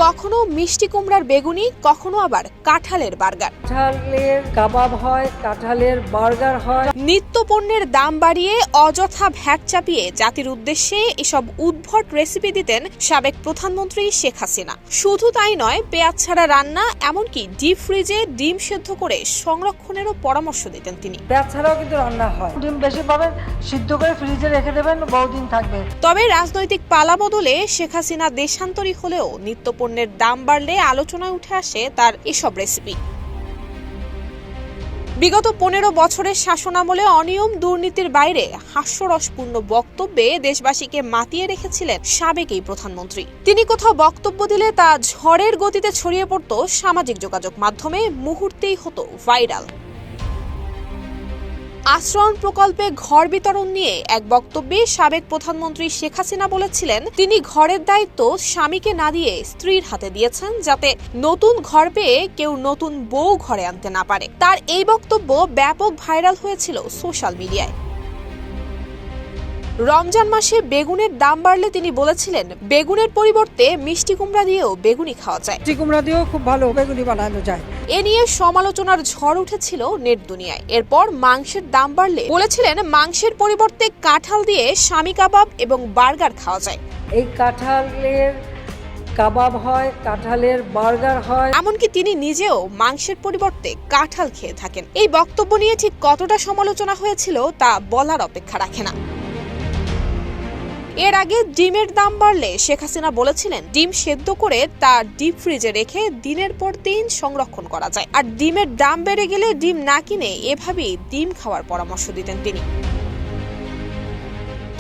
কখনো মিষ্টি কুমড়ার বেগুনি, কখনো আবার কাঁঠালের বার্গার। কাঁঠালের কাবাব হয়, কাঁঠালের বার্গার হয়। নিত্য পণ্যের দাম বাড়িয়ে অযথা ভ্যাট চাপিয়ে জাতির উদ্দেশ্যে এসব উদ্ভট রেসিপি দিতেন সাবেক প্রধানমন্ত্রী শেখ হাসিনা। শুধু তাই নয়, পেঁয়াজ ছাড়া রান্না, এমনকি ডিপ ফ্রিজে ডিম সেদ্ধ করে সংরক্ষণেরও পরামর্শ দিতেন তিনি। পেঁয়াজ ছাড়াও কিন্তু রান্না হয়। ডিম বেশি পাবেন, সিদ্ধ করে ফ্রিজে রেখে দেবেন, বহুদিন থাকবে। তবে রাজনৈতিক পালা বদলে শেখ হাসিনা দেশান্তরী হলেও নিত্যপণ্যের দাম বাড়লে আলোচনায় উঠে আসে তার এসব রেসিপি। বিগত 15 বছরের শাসনামলে অনিয়ম দুর্নীতির বাইরে হাস্যরসপূর্ণ বক্তব্যে দেশবাসীকে মাতিয়ে রেখেছিলেন সাবেক এই প্রধানমন্ত্রী। তিনি কোথাও বক্তব্য দিলে তা ঝড়ের গতিতে ছড়িয়ে পড়ত সামাজিক যোগাযোগ মাধ্যমে, মুহূর্তেই হতো ভাইরাল। আশ্রয়ণ প্রকল্পে ঘর বিতরণ নিয়ে এক বক্তব্যে সাবেক প্রধানমন্ত্রী শেখ হাসিনা বলেছিলেন, তিনি ঘরের দায়িত্ব স্বামীকে না দিয়ে স্ত্রীর হাতে দিয়েছেন, যাতে নতুন ঘর পেয়ে কেউ নতুন বউ ঘরে আনতে না পারে। তার এই বক্তব্য ব্যাপক ভাইরাল হয়েছিল সোশ্যাল মিডিয়ায়। রমজান মাসে বেগুনের দাম বাড়লে তিনি বলেছিলেন, বেগুনের পরিবর্তে মিষ্টি কুমড়া দিয়েও বেগুনি খাওয়া যায়। মিষ্টি কুমড়া দিয়েও খুব ভালো বেগুনি বানানো যায়। এ নিয়ে সমালোচনার ঝড় উঠেছিল নেট দুনিয়ায়। এরপর মাংসের দাম বাড়লে বলেছিলেন, মাংসের পরিবর্তে কাঁঠাল দিয়ে স্বামী কাবাব এবং বার্গার খাওয়া যায়। এই কাঁঠালের কাবাব হয়, কাঁঠালের বার্গার হয়। এমনকি তিনি নিজেও মাংসের পরিবর্তে কাঁঠাল খেয়ে থাকেন। এই বক্তব্য নিয়ে ঠিক কতটা সমালোচনা হয়েছিল তা বলার অপেক্ষা রাখে না। এর আগে ডিমের দাম বাড়লে শেখ হাসিনা বলেছিলেন, ডিম সেদ্ধ করে তা ডিপ ফ্রিজে রেখে দিনের পর দিন সংরক্ষণ করা যায়। আর ডিমের দাম বেড়ে গেলে ডিম না কিনে এভাবেই ডিম খাওয়ার পরামর্শ দিতেন তিনি।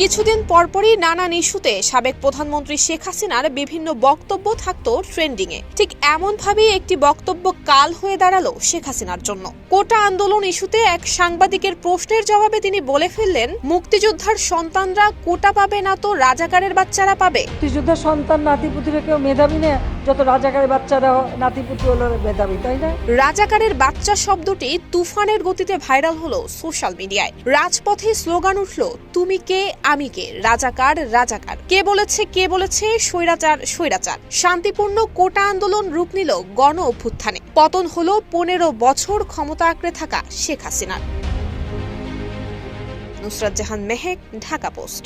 কিছুদিন পরপরই নানান ইস্যুতে সাবেক প্রধানমন্ত্রী শেখ হাসিনার বিভিন্ন বক্তব্য থাকতো ট্রেন্ডিংয়ে। ঠিক এমনভাবেই একটি বক্তব্য কাল হয়ে দাঁড়ালো শেখ হাসিনার জন্য। কোটা আন্দোলন ইস্যুতে এক সাংবাদিকের প্রশ্নের জবাবে তিনি বলে ফেললেন, মুক্তিযোদ্ধার সন্তানরা কোটা পাবে না তো রাজাকারের বাচ্চারা পাবে। মুক্তিযোদ্ধার সন্তান নাতিপুতিরা কেউ মেধাবী না, যত রাজাকারের বাচ্চারা নাতিপুতি হলো মেধাবী, তাই না? রাজাকারের বাচ্চা শব্দটি তুফানের গতিতে ভাইরাল হলো সোশ্যাল মিডিয়ায়। রাজপথে স্লোগান উঠল, তুমি কে আমি কে, রাজাকার রাজাকার। কে বলেছে স্বৈরাচার স্বৈরাচার। শান্তিপূর্ণ কোটা আন্দোলন রূপ নিল গণ অভ্যুত্থানে। পতন হলো 15 বছর ক্ষমতা আঁকড়ে থাকা শেখ হাসিনার। নুসরাত জাহান মেহেক, ঢাকা পোস্ট।